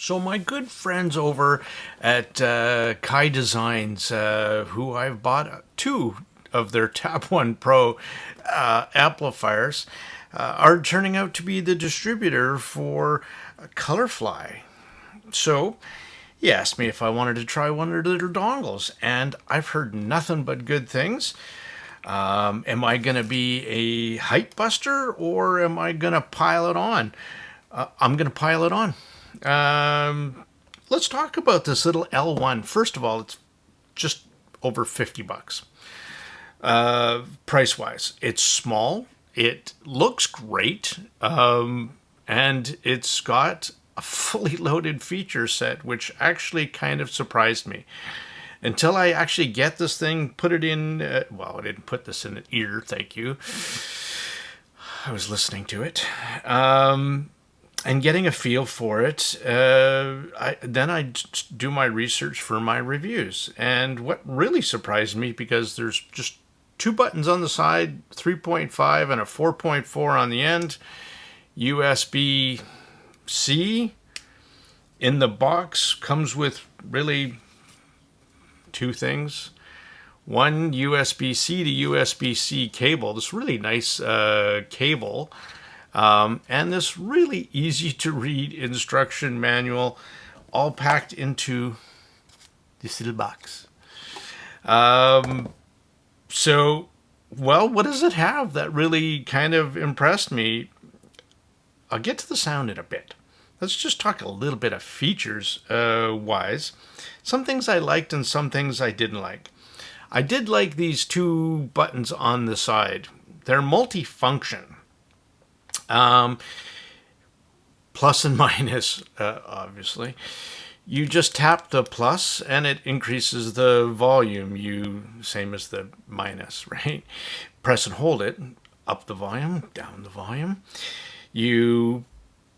So my good friends over at Kai Designs, who I've bought two of their Tap One Pro amplifiers, are turning out to be the distributor for Colorfly. So he asked me if I wanted to try one of their dongles, and I've heard nothing but good things. Am I going to be a hype buster or am I going to pile it on? I'm going to pile it on. Let's talk about this little L1. First of all, it's just over 50 bucks. Price wise, it's small. It looks great. And it's got a fully loaded feature set, which actually kind of surprised me. Until I actually get this thing, put it in, well, I didn't put this in an ear, thank you. I was listening to it. And getting a feel for it, then I do my research for my reviews. And what really surprised me, because there's just two buttons on the side, 3.5 and a 4.4 on the end, USB-C in the box, comes with really two things. One USB-C to USB-C cable, this really nice cable, and this really easy to read instruction manual, all packed into this little box. So, well, what does it have that really kind of impressed me? I'll get to the sound in a bit. Let's just talk a little bit of features wise. Some things I liked and some things I didn't like. I did like these two buttons on the side. They're multifunction. Plus and minus, obviously. You just tap the plus and it increases the volume. Same as the minus, right? Press and hold it, up the volume, down the volume. You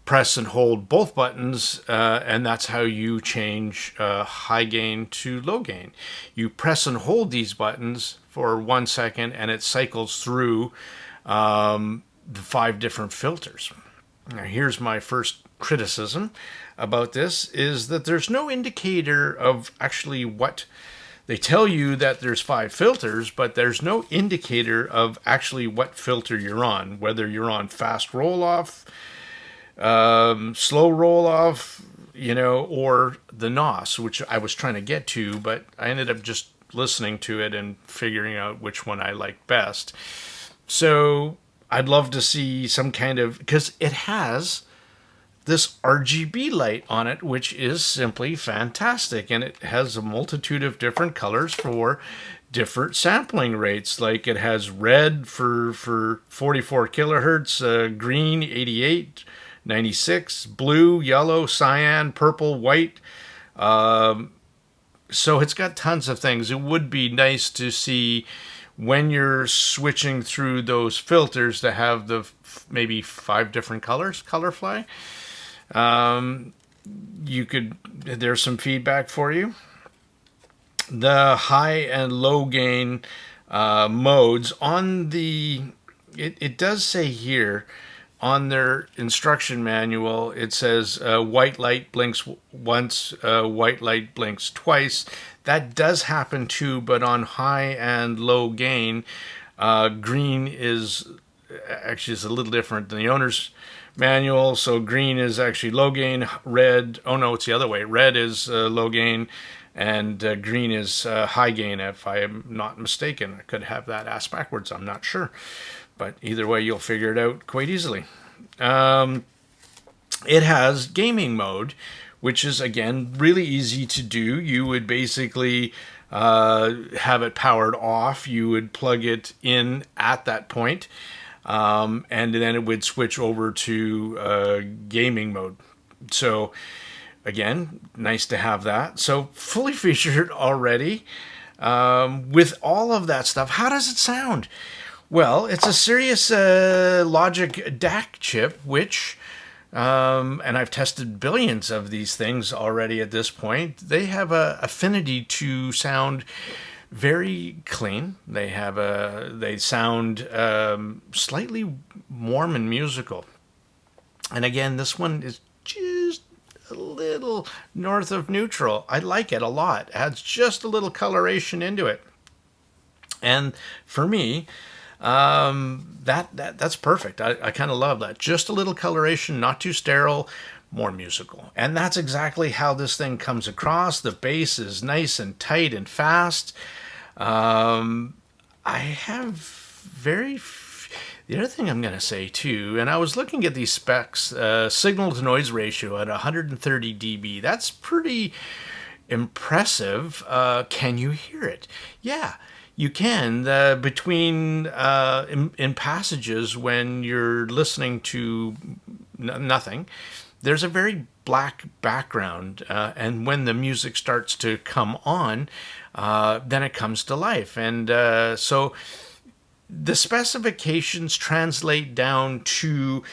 press and hold both buttons, and that's how you change high gain to low gain. You press and hold these buttons for 1 second, and it cycles through the 5 different filters. Now, here's my first criticism about this, is that there's no indicator of actually what they tell you, that there's 5 filters, but there's no indicator of actually what filter you're on, whether you're on fast roll off, slow roll off, or the NOS, which I was trying to get to, but I ended up just listening to it and figuring out which one I like best. So I'd love to see some kind of, because it has this RGB light on it, which is simply fantastic. And it has a multitude of different colors for different sampling rates. Like it has red for 44 kilohertz, green 88, 96, blue, yellow, cyan, purple, white. So it's got tons of things. It would be nice to see when you're switching through those filters to have the maybe 5 different colors, Colorfly. There's some feedback for you. The high and low gain modes on it does say here on their instruction manual, it says white light blinks once, white light blinks twice. That does happen too, but on high and low gain, green is actually a little different than the owner's manual. So green is actually low gain, red, oh no, it's the other way. Red is low gain, and green is high gain, if I am not mistaken. I could have that asked backwards, I'm not sure. But either way, you'll figure it out quite easily. It has gaming mode, which is, again, really easy to do. You would basically have it powered off. You would plug it in at that point, and then it would switch over to gaming mode. So, again, nice to have that. So, fully featured already. With all of that stuff, how does it sound? Well, it's a Serious Logic DAC chip, which, and I've tested billions of these things already at this point. They have an affinity to sound very clean. They sound slightly warm and musical. And again, this one is just a little little north of neutral. I like it a lot. Adds just a little coloration into it. And for me, that's perfect. I kind of love that. Just a little coloration, not too sterile, more musical. And that's exactly how this thing comes across. The bass is nice and tight and fast. I have the other thing I'm going to say too, and I was looking at these specs, signal to noise ratio at 130 dB. That's pretty impressive. Can you hear it? Yeah, you can. Between in passages when you're listening to nothing, there's a very black background, and when the music starts to come on, then it comes to life. And so the specifications translate down to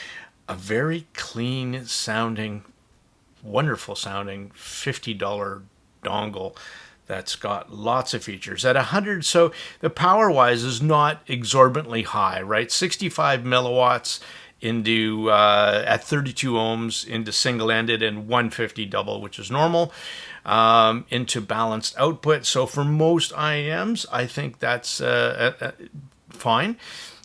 a very clean sounding, wonderful sounding $50 dongle that's got lots of features at 100. So the power wise is not exorbitantly high, right? 65 milliwatts into at 32 ohms into single ended, and 150 double, which is normal, into balanced output. So for most IEMs, I think that's fine.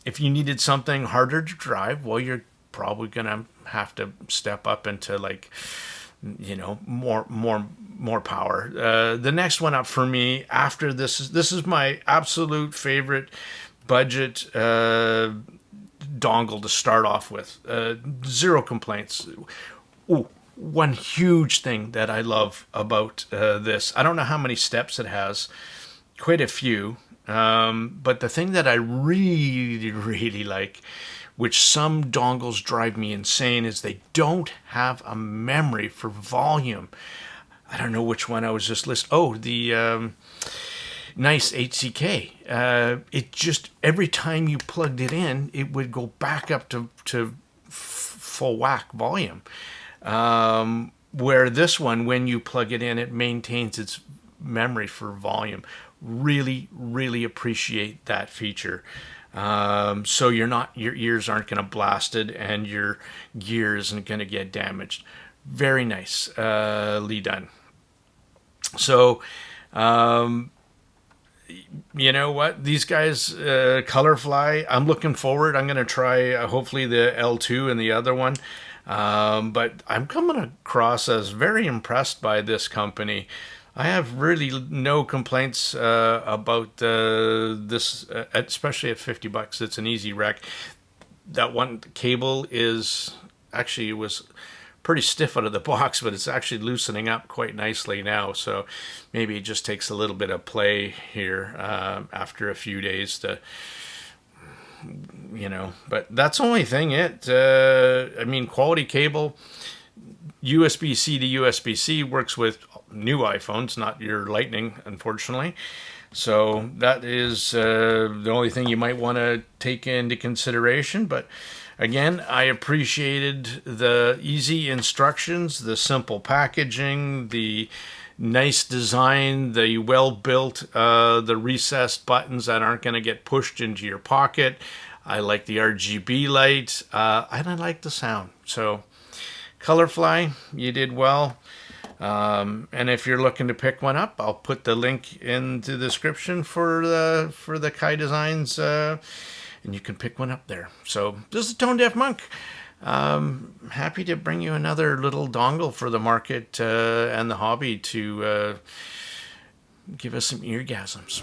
If you needed something harder to drive, well, you're probably gonna have to step up into, like, you know, more power. The next one up for me after this is my absolute favorite budget dongle to start off with. Zero complaints. Ooh, one huge thing that I love about this, I don't know how many steps it has, quite a few, but the thing that I really, really like, which some dongles drive me insane, is they don't have a memory for volume. I don't know which one I was just listening. Oh, the nice HCK. It just, every time you plugged it in, it would go back up to full whack volume. Where this one, when you plug it in, it maintains its memory for volume. Really, really appreciate that feature. So your ears aren't going to blasted, and your gear isn't going to get damaged. Very nicely done. So, you know what? These guys, Colorfly, I'm looking forward. I'm going to try hopefully the L2 and the other one. But I'm coming across as very impressed by this company. I have really no complaints about this, especially at $50. It's an easy wreck. That one cable is actually, it was pretty stiff out of the box, but it's actually loosening up quite nicely now. So maybe it just takes a little bit of play here after a few days to, you know, but that's the only thing. I mean, quality cable, USB-C to USB-C, works with new iPhones, not your Lightning, unfortunately. So that is the only thing you might want to take into consideration. But again, I appreciated the easy instructions, the simple packaging, the nice design, the well-built, the recessed buttons that aren't going to get pushed into your pocket. I like the RGB light, and I like the sound. So Colorfly, you did well. And if you're looking to pick one up, I'll put the link in the description for the Kai Designs, and you can pick one up there. So this is Tone Deaf Monk. Happy to bring you another little dongle for the market and the hobby to give us some eargasms.